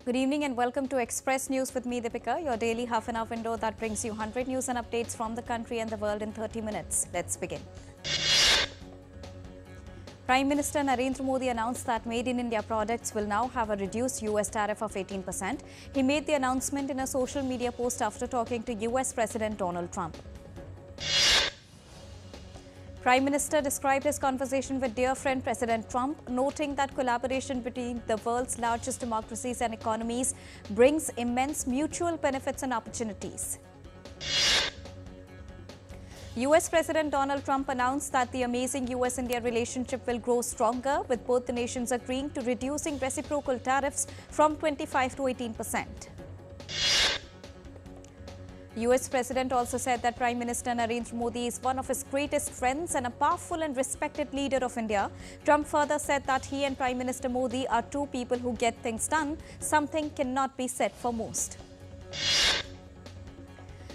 Good evening and welcome to Express News with me, Deepika, your daily half-an-hour window that brings you 100 news and updates from the country and the world in 30 minutes. Let's begin. Prime Minister Narendra Modi announced that Made in India products will now have a reduced US tariff of 18%. He made the announcement in a social media post after talking to US President Donald Trump. Prime Minister described his conversation with dear friend President Trump, noting that collaboration between the world's largest democracies and economies brings immense mutual benefits and opportunities. US President Donald Trump announced that the amazing US-India relationship will grow stronger, with both the nations agreeing to reducing reciprocal tariffs from 25 to 18%. US President also said that Prime Minister Narendra Modi is one of his greatest friends and a powerful and respected leader of India. Trump further said that he and Prime Minister Modi are two people who get things done. Something cannot be said for most.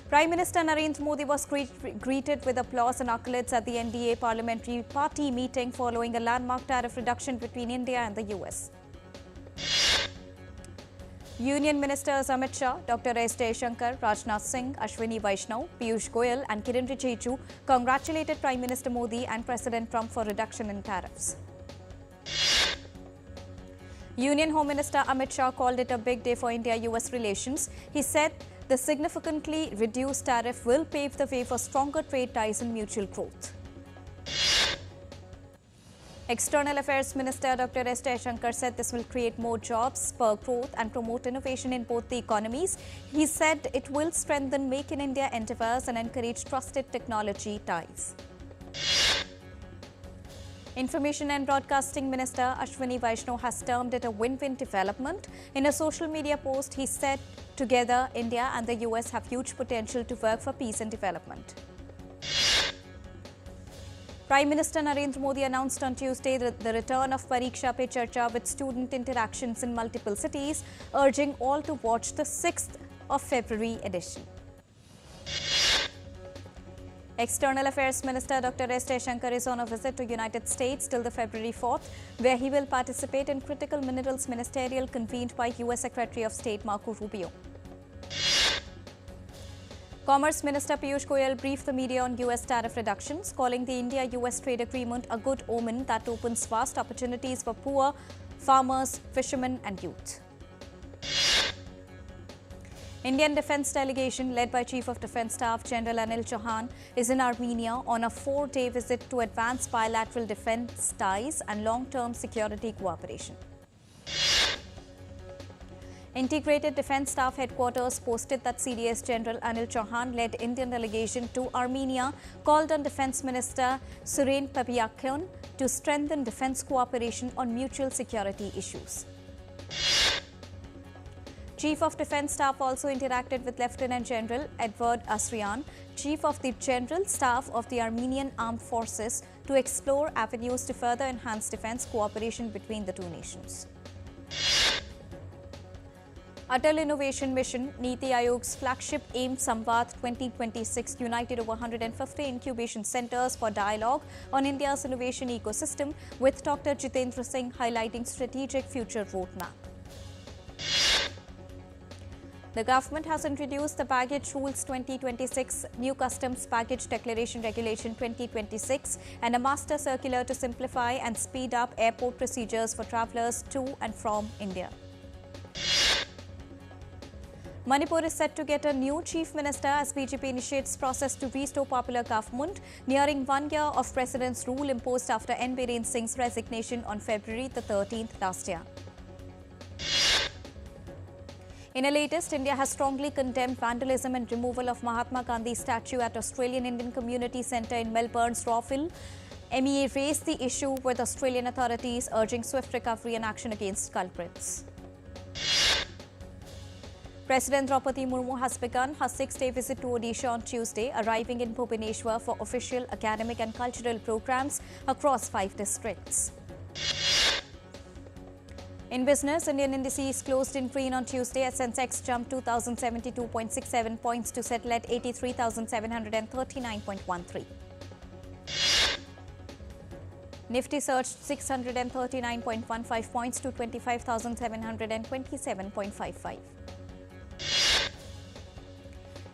Prime Minister Narendra Modi was greeted with applause and accolades at the NDA Parliamentary Party meeting following a landmark tariff reduction between India and the US. Union Ministers Amit Shah, Dr. S. Jaishankar, Rajnath Singh, Ashwini Vaishnaw, Piyush Goyal and Kiren Rijiju congratulated Prime Minister Modi and President Trump for reduction in tariffs. Union Home Minister Amit Shah called it a big day for India-US relations. He said the significantly reduced tariff will pave the way for stronger trade ties and mutual growth. External Affairs Minister Dr. S. Jaishankar said this will create more jobs, spur growth and promote innovation in both the economies. He said it will strengthen Make in India endeavours and encourage trusted technology ties. Information and Broadcasting Minister Ashwini Vaishnaw has termed it a win-win development. In a social media post, he said, together, India and the US have huge potential to work for peace and development. Prime Minister Narendra Modi announced on Tuesday the return of Pariksha Pe Charcha with student interactions in multiple cities, urging all to watch the 6th of February edition. External Affairs Minister Dr. S. Jaishankar is on a visit to United States till the February 4th, where he will participate in Critical Minerals Ministerial convened by US Secretary of State Marco Rubio. Commerce Minister Piyush Goyal briefed the media on US tariff reductions, calling the India-US trade agreement a good omen that opens vast opportunities for poor, farmers, fishermen and youth. Indian Defence Delegation, led by Chief of Defence Staff General Anil Chauhan, is in Armenia on a 4-day visit to advance bilateral defence ties and long-term security cooperation. Integrated Defence Staff Headquarters posted that CDS General Anil Chauhan led Indian delegation to Armenia called on Defence Minister Suren Papayakyan to strengthen defence cooperation on mutual security issues. Chief of Defence Staff also interacted with Lieutenant General Edward Asrian, Chief of the General Staff of the Armenian Armed Forces, to explore avenues to further enhance defence cooperation between the two nations. Atal Innovation Mission, Niti Aayog's flagship AIM Samvad 2026 united over 150 incubation centres for dialogue on India's innovation ecosystem, with Dr. Jitendra Singh highlighting strategic future roadmap. The government has introduced the Baggage Rules 2026, New Customs Baggage Declaration Regulation 2026 and a master circular to simplify and speed up airport procedures for travellers to and from India. Manipur is set to get a new chief minister as BJP initiates process to restore popular government, nearing 1 year of president's rule imposed after N. Biren Singh's resignation on February the 13th last year. In a latest, India has strongly condemned vandalism and removal of Mahatma Gandhi's statue at Australian Indian Community Centre in Melbourne's Rawville. MEA raised the issue with Australian authorities, urging swift recovery and action against culprits. President Draupadi Murmu has begun her 6-day visit to Odisha on Tuesday, arriving in Bhubaneswar for official academic and cultural programs across 5 districts. In business, Indian indices closed in green on Tuesday as Sensex jumped 2,072.67 points to settle at 83,739.13. Nifty surged 639.15 points to 25,727.55.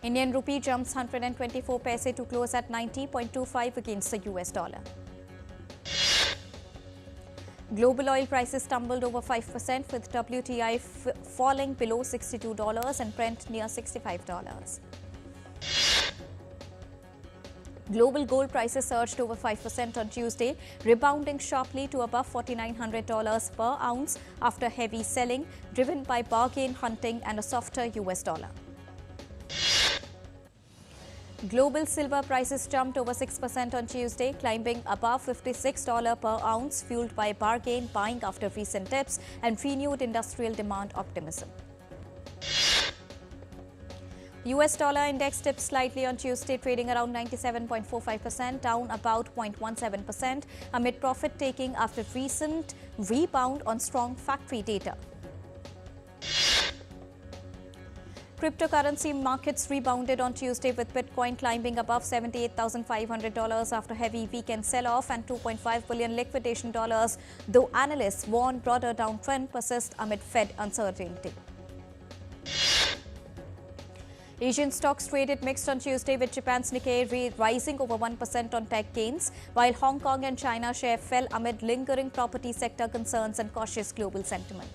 Indian rupee jumps 124 paise to close at 90.25 against the US dollar. Global oil prices tumbled over 5% with WTI falling below $62 and Brent near $65. Global gold prices surged over 5% on Tuesday, rebounding sharply to above $4,900 per ounce after heavy selling, driven by bargain hunting and a softer US dollar. Global silver prices jumped over 6% on Tuesday, climbing above $56 per ounce, fueled by bargain buying after recent dips and renewed industrial demand optimism. US dollar index dipped slightly on Tuesday, trading around 97.45%, down about 0.17% amid profit-taking after recent rebound on strong factory data. Cryptocurrency markets rebounded on Tuesday with Bitcoin climbing above $78,500 after heavy weekend sell-off and $2.5 billion liquidation dollars, though analysts warn broader downtrend persists amid Fed uncertainty. Asian stocks traded mixed on Tuesday with Japan's Nikkei rising over 1% on tech gains, while Hong Kong and China share fell amid lingering property sector concerns and cautious global sentiment.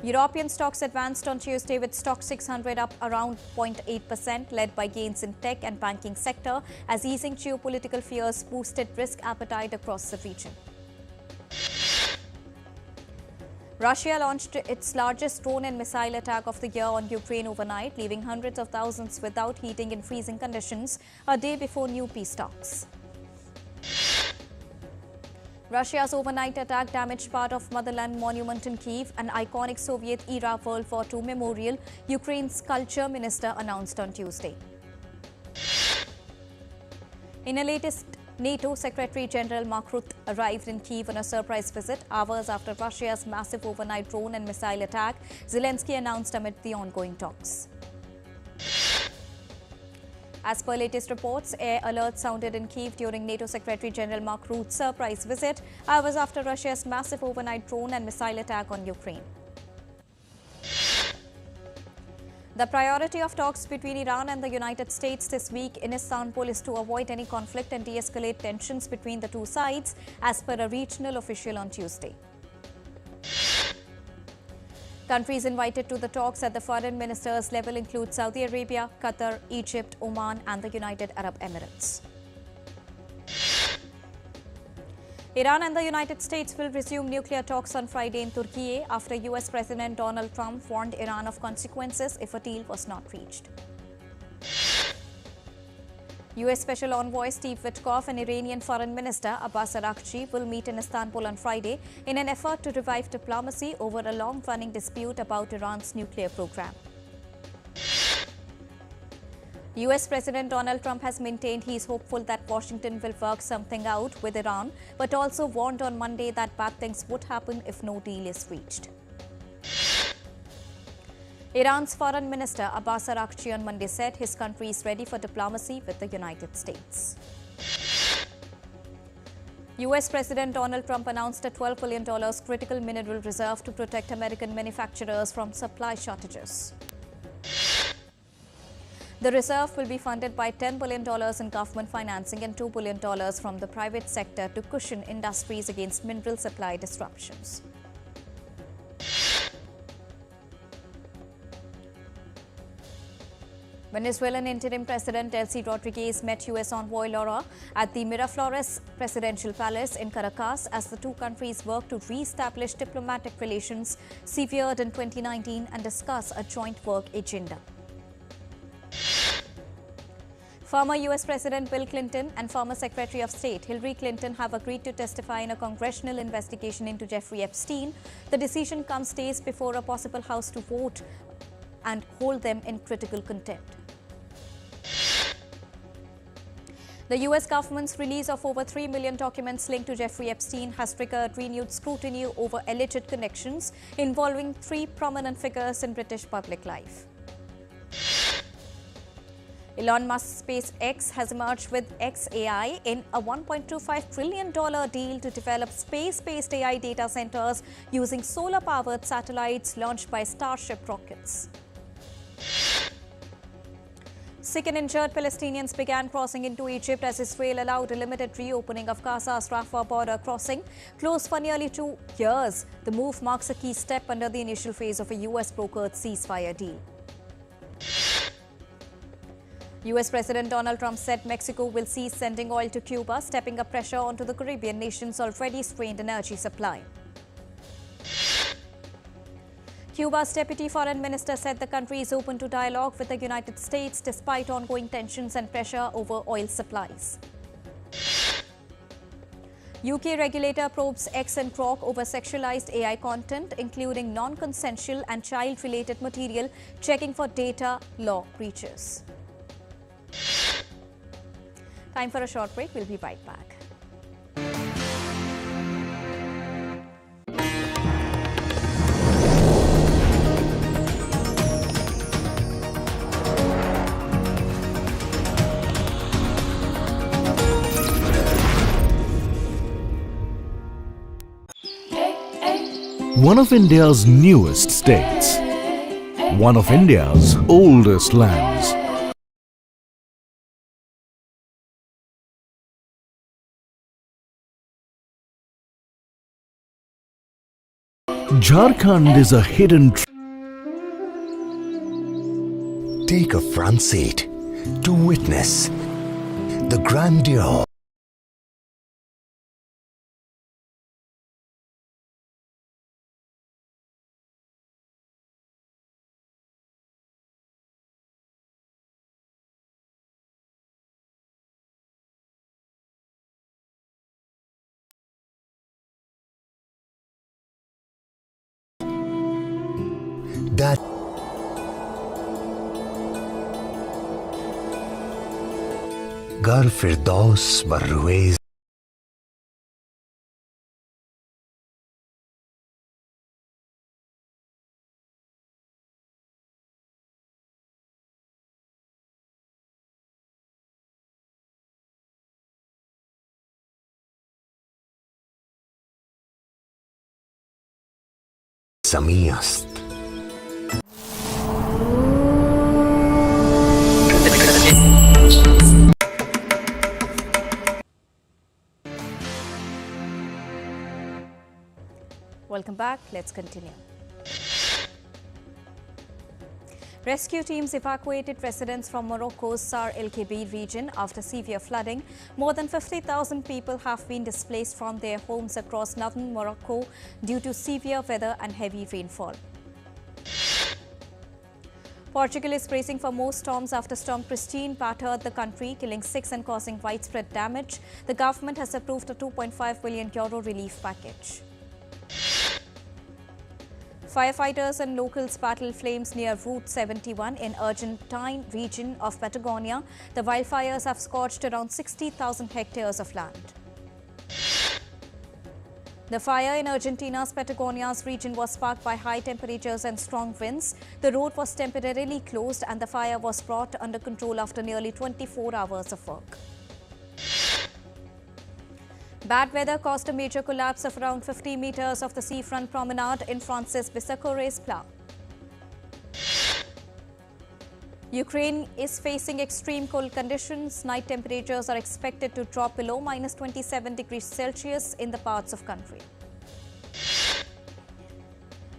European stocks advanced on Tuesday with Stoxx 600 up around 0.8%, led by gains in tech and banking sector as easing geopolitical fears boosted risk appetite across the region. Russia launched its largest drone and missile attack of the year on Ukraine overnight, leaving hundreds of thousands without heating in freezing conditions a day before new peace talks. Russia's overnight attack damaged part of Motherland Monument in Kyiv, an iconic Soviet-era World War II memorial, Ukraine's culture minister announced on Tuesday. In a latest NATO Secretary General Mark Rutte arrived in Kyiv on a surprise visit hours after Russia's massive overnight drone and missile attack, Zelensky announced amid the ongoing talks. As per latest reports, air alerts sounded in Kyiv during NATO Secretary General Mark Rutte's surprise visit, hours after Russia's massive overnight drone and missile attack on Ukraine. The priority of talks between Iran and the United States this week in Istanbul is to avoid any conflict and de-escalate tensions between the two sides, as per a regional official on Tuesday. Countries invited to the talks at the foreign ministers' level include Saudi Arabia, Qatar, Egypt, Oman and the United Arab Emirates. Iran and the United States will resume nuclear talks on Friday in Turkey after US President Donald Trump warned Iran of consequences if a deal was not reached. US Special Envoy Steve Witkoff and Iranian Foreign Minister Abbas Araghchi will meet in Istanbul on Friday in an effort to revive diplomacy over a long-running dispute about Iran's nuclear program. US President Donald Trump has maintained he is hopeful that Washington will work something out with Iran, but also warned on Monday that bad things would happen if no deal is reached. Iran's Foreign Minister Abbas Araghchi on Monday said his country is ready for diplomacy with the United States. US President Donald Trump announced a $12 billion critical mineral reserve to protect American manufacturers from supply shortages. The reserve will be funded by $10 billion in government financing and $2 billion from the private sector to cushion industries against mineral supply disruptions. Venezuelan interim President Delcy Rodriguez met US envoy Laura at the Miraflores Presidential Palace in Caracas as the two countries work to re-establish diplomatic relations severed in 2019 and discuss a joint work agenda. Former US President Bill Clinton and former Secretary of State Hillary Clinton have agreed to testify in a congressional investigation into Jeffrey Epstein. The decision comes days before a possible House to vote and hold them in critical contempt. The US government's release of over 3 million documents linked to Jeffrey Epstein has triggered renewed scrutiny over alleged connections involving 3 prominent figures in British public life. Elon Musk's SpaceX has emerged with XAI in a $1.25 trillion deal to develop space-based AI data centers using solar-powered satellites launched by Starship rockets. Sick and injured Palestinians began crossing into Egypt as Israel allowed a limited reopening of Gaza's Rafah border crossing. Closed for nearly 2 years, the move marks a key step under the initial phase of a US-brokered ceasefire deal. US President Donald Trump said Mexico will cease sending oil to Cuba, stepping up pressure onto the Caribbean nation's already strained energy supply. Cuba's Deputy Foreign Minister said the country is open to dialogue with the United States despite ongoing tensions and pressure over oil supplies. UK regulator probes X and Grok over sexualized AI content, including non-consensual and child-related material, checking for data law breaches. Time for a short break. We'll be right back. One of India's newest states, one of India's oldest lands. Jharkhand is a hidden Take a front seat to witness the grandeur that Gar Firdaus Barruez Samiyast. Welcome back. Let's continue. Rescue teams evacuated residents from Morocco's Sar el-Kebir region after severe flooding. More than 50,000 people have been displaced from their homes across northern Morocco due to severe weather and heavy rainfall. Portugal is bracing for more storms after Storm Christine battered the country, killing 6 and causing widespread damage. The government has approved a €2.5 billion relief package. Firefighters and locals battled flames near Route 71 in Argentine region of Patagonia. The wildfires have scorched around 60,000 hectares of land. The fire in Argentina's Patagonia's region was sparked by high temperatures and strong winds. The road was temporarily closed and the fire was brought under control after nearly 24 hours of work. Bad weather caused a major collapse of around 50 meters of the seafront promenade in Francis Bissacore's Pla. Ukraine is facing extreme cold conditions. Night temperatures are expected to drop below -27 degrees Celsius in the parts of country.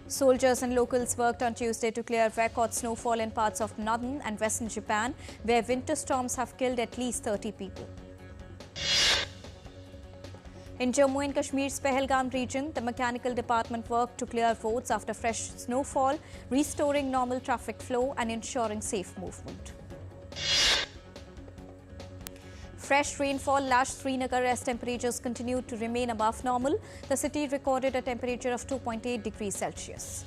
Soldiers and locals worked on Tuesday to clear record snowfall in parts of northern and western Japan, where winter storms have killed at least 30 people. In Jammu and Kashmir's Pahalgam region, the mechanical department worked to clear roads after fresh snowfall, restoring normal traffic flow and ensuring safe movement. Fresh rainfall lashed Srinagar as temperatures continued to remain above normal. The city recorded a temperature of 2.8 degrees Celsius.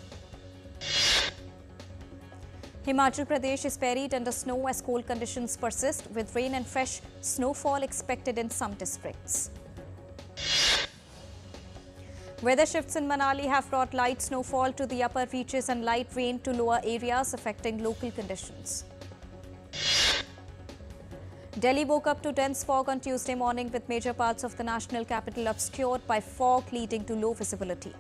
Himachal Pradesh is buried under snow as cold conditions persist, with rain and fresh snowfall expected in some districts. Weather shifts in Manali have brought light snowfall to the upper reaches and light rain to lower areas, affecting local conditions. Delhi woke up to dense fog on Tuesday morning with major parts of the national capital obscured by fog leading to low visibility.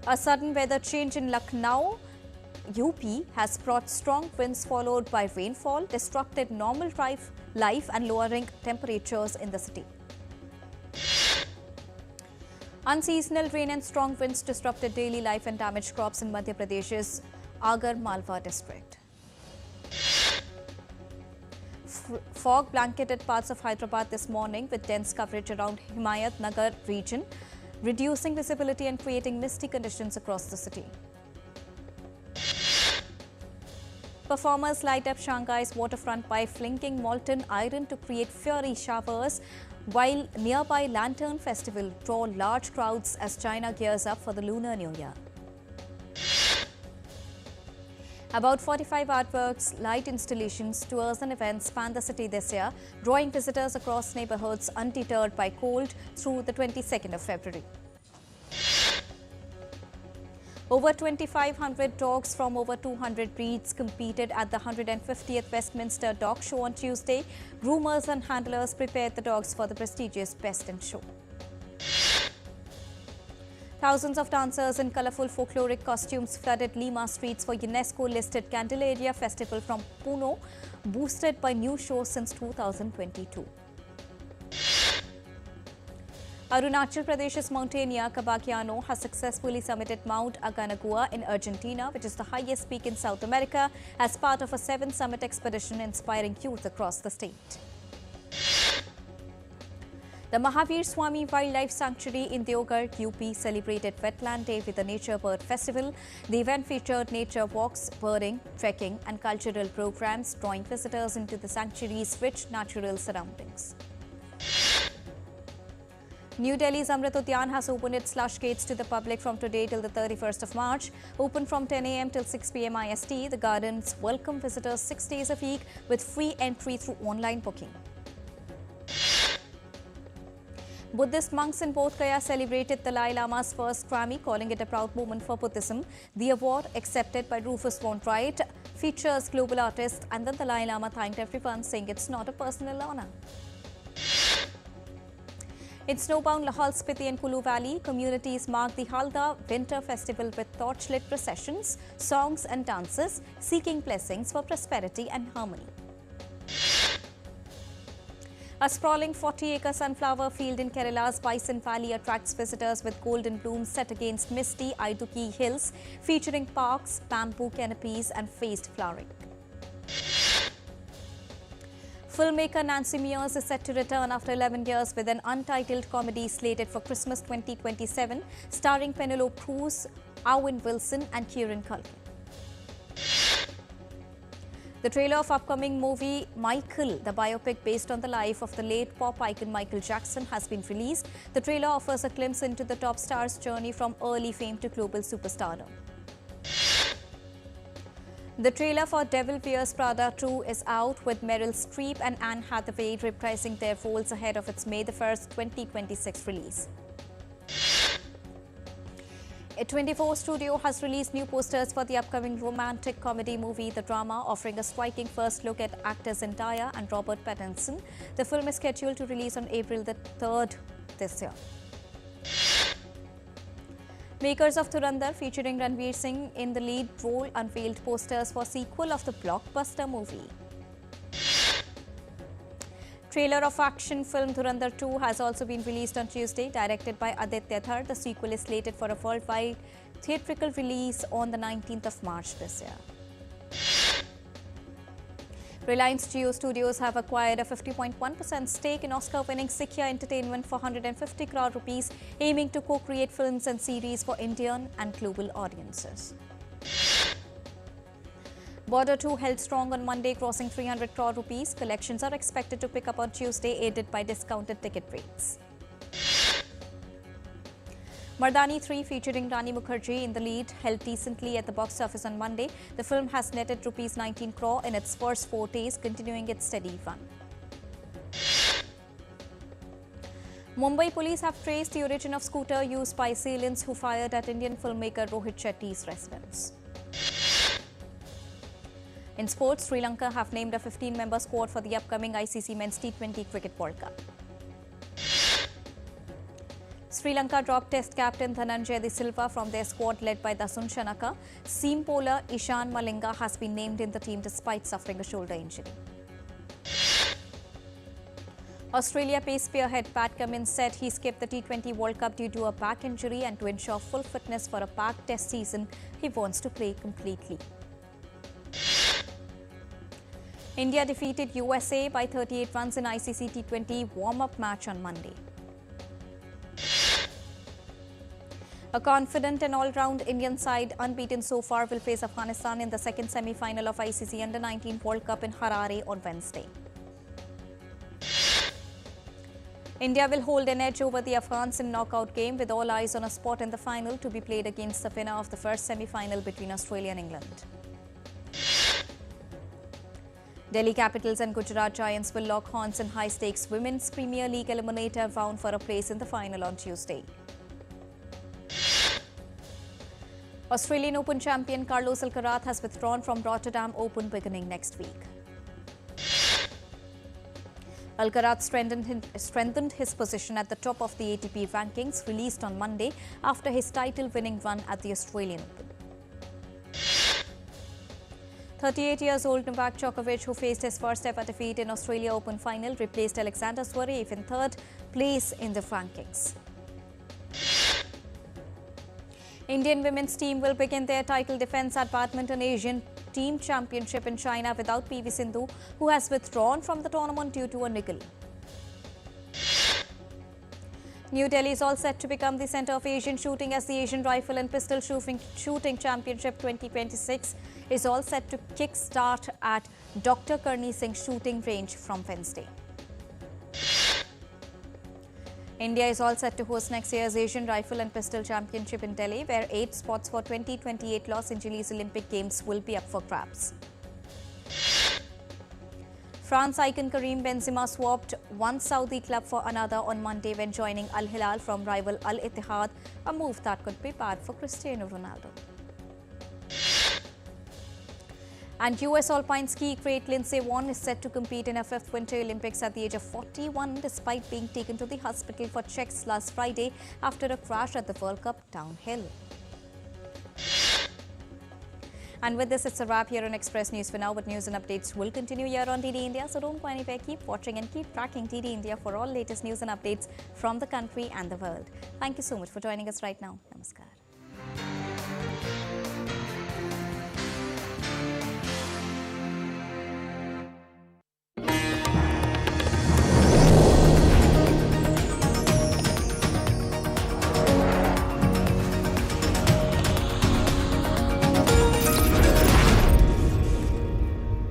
A sudden weather change in Lucknow, UP has brought strong winds followed by rainfall, disrupted normal life and lowering temperatures in the city. Unseasonal rain and strong winds disrupted daily life and damaged crops in Madhya Pradesh's Agar Malwa district. Fog blanketed parts of Hyderabad this morning with dense coverage around Himayat Nagar region, reducing visibility and creating misty conditions across the city. Performers light up Shanghai's waterfront by flinging molten iron to create fiery showers, while nearby Lantern Festival draw large crowds as China gears up for the Lunar New Year. About 45 artworks, light installations, tours and events span the city this year, drawing visitors across neighborhoods undeterred by cold through the 22nd of February. Over 2,500 dogs from over 200 breeds competed at the 150th Westminster Dog Show on Tuesday. Groomers and handlers prepared the dogs for the prestigious Best in Show. Thousands of dancers in colourful folkloric costumes flooded Lima streets for UNESCO-listed Candelaria Festival from Puno, boosted by new shows since 2022. Arunachal Pradesh's mountaineer Cabaquiano has successfully summited Mount Aconcagua in Argentina, which is the highest peak in South America, as part of a 7-summit expedition inspiring youth across the state. The Mahavir Swami Wildlife Sanctuary in Deoghar, UP celebrated Wetland Day with a Nature Bird Festival. The event featured nature walks, birding, trekking and cultural programs, drawing visitors into the sanctuary's rich natural surroundings. New Delhi's Amrit Udyan has opened its slush gates to the public from today till the 31st of March. Open from 10 a.m. till 6 p.m. IST, the gardens welcome visitors 6 days a week with free entry through online booking. Buddhist monks in Bodh Gaya celebrated the Dalai Lama's first Grammy, calling it a proud moment for Buddhism. The award, accepted by Rufus Wainwright, features global artists, and the Dalai Lama thanked everyone, saying it's not a personal honor. In snowbound Lahaul Spiti and Kulu Valley, communities marked the Halda Winter Festival with torchlit processions, songs and dances, seeking blessings for prosperity and harmony. A sprawling 40-acre sunflower field in Kerala's Bison Valley attracts visitors with golden blooms set against misty Idukki hills, featuring parks, bamboo canopies and phased flowering. Filmmaker Nancy Mears is set to return after 11 years with an untitled comedy slated for Christmas 2027, starring Penelope Cruz, Owen Wilson and Kieran Culkin. The trailer of upcoming movie Michael, the biopic based on the life of the late pop icon Michael Jackson, has been released. The trailer offers a glimpse into the top star's journey from early fame to global superstardom. The trailer for Devil Wears Prada 2 is out, with Meryl Streep and Anne Hathaway reprising their roles ahead of its May 1st, 2026 release. A24 studio has released new posters for the upcoming romantic comedy movie The Drama, offering a striking first look at actors Zendaya and Robert Pattinson. The film is scheduled to release on April the 3rd this year. Makers of Dhurandhar, featuring Ranveer Singh in the lead role, unveiled posters for sequel of the blockbuster movie. Trailer of action film Dhurandhar 2 has also been released on Tuesday. Directed by Aditya Dhar, the sequel is slated for a worldwide theatrical release on the 19th of March this year. Reliance Jio Studios have acquired a 50.1% stake in Oscar-winning Sikya Entertainment for 150 crore rupees, aiming to co-create films and series for Indian and global audiences. Border 2 held strong on Monday, crossing 300 crore rupees. Collections are expected to pick up on Tuesday, aided by discounted ticket rates. Mardani 3, featuring Rani Mukherjee in the lead, held decently at the box office on Monday. The film has netted rupees 19 crore in its first 4 days, continuing its steady run. Mumbai police have traced the origin of scooter used by assailants who fired at Indian filmmaker Rohit Shetty's residence. In sports, Sri Lanka have named a 15-member squad for the upcoming ICC Men's T20 Cricket World Cup. Sri Lanka dropped Test captain Dhananjay De Silva from their squad led by Dasun Shanaka. Seam bowler Ishan Malinga has been named in the team despite suffering a shoulder injury. Australia pace spearhead Pat Cummins said he skipped the T20 World Cup due to a back injury and to ensure full fitness for a packed Test season, he wants to play completely. India defeated USA by 38 runs in ICC T20 warm-up match on Monday. A confident and all-round Indian side, unbeaten so far, will face Afghanistan in the second semi-final of ICC Under-19 World Cup in Harare on Wednesday. India will hold an edge over the Afghans in knockout game with all eyes on a spot in the final to be played against the winner of the first semi-final between Australia and England. Delhi Capitals and Gujarat Giants will lock horns in high-stakes Women's Premier League eliminator round for a place in the final on Tuesday. Australian Open champion Carlos Alcaraz has withdrawn from Rotterdam Open beginning next week. Alcaraz strengthened his position at the top of the ATP rankings released on Monday after his title-winning run at the Australian Open. 38 years old Novak Djokovic, who faced his first-ever defeat in Australia Open final, replaced Alexander Zverev in third place in the rankings. Indian women's team will begin their title defence at Badminton Asian Team Championship in China without PV Sindhu, who has withdrawn from the tournament due to a niggle. New Delhi is all set to become the centre of Asian shooting as the Asian Rifle and Pistol Shooting Championship 2026 is all set to kick-start at Dr. Karni Singh Shooting Range from Wednesday. India is all set to host next year's Asian Rifle and Pistol Championship in Delhi, where 8 spots for 2028 Los Angeles Olympic Games will be up for grabs. France icon Karim Benzema swapped one Saudi club for another on Monday when joining Al Hilal from rival Al Ittihad, a move that could be bad for Cristiano Ronaldo. And US alpine ski great Lindsey Vonn is set to compete in her 5th Winter Olympics at the age of 41 despite being taken to the hospital for checks last Friday after a crash at the World Cup downhill. And with this, it's a wrap here on Express News for now, but news and updates will continue here on TD India, so don't go anywhere. Keep watching and keep tracking TD India for all latest news and updates from the country and the world. Thank you so much for joining us right now. Namaskar.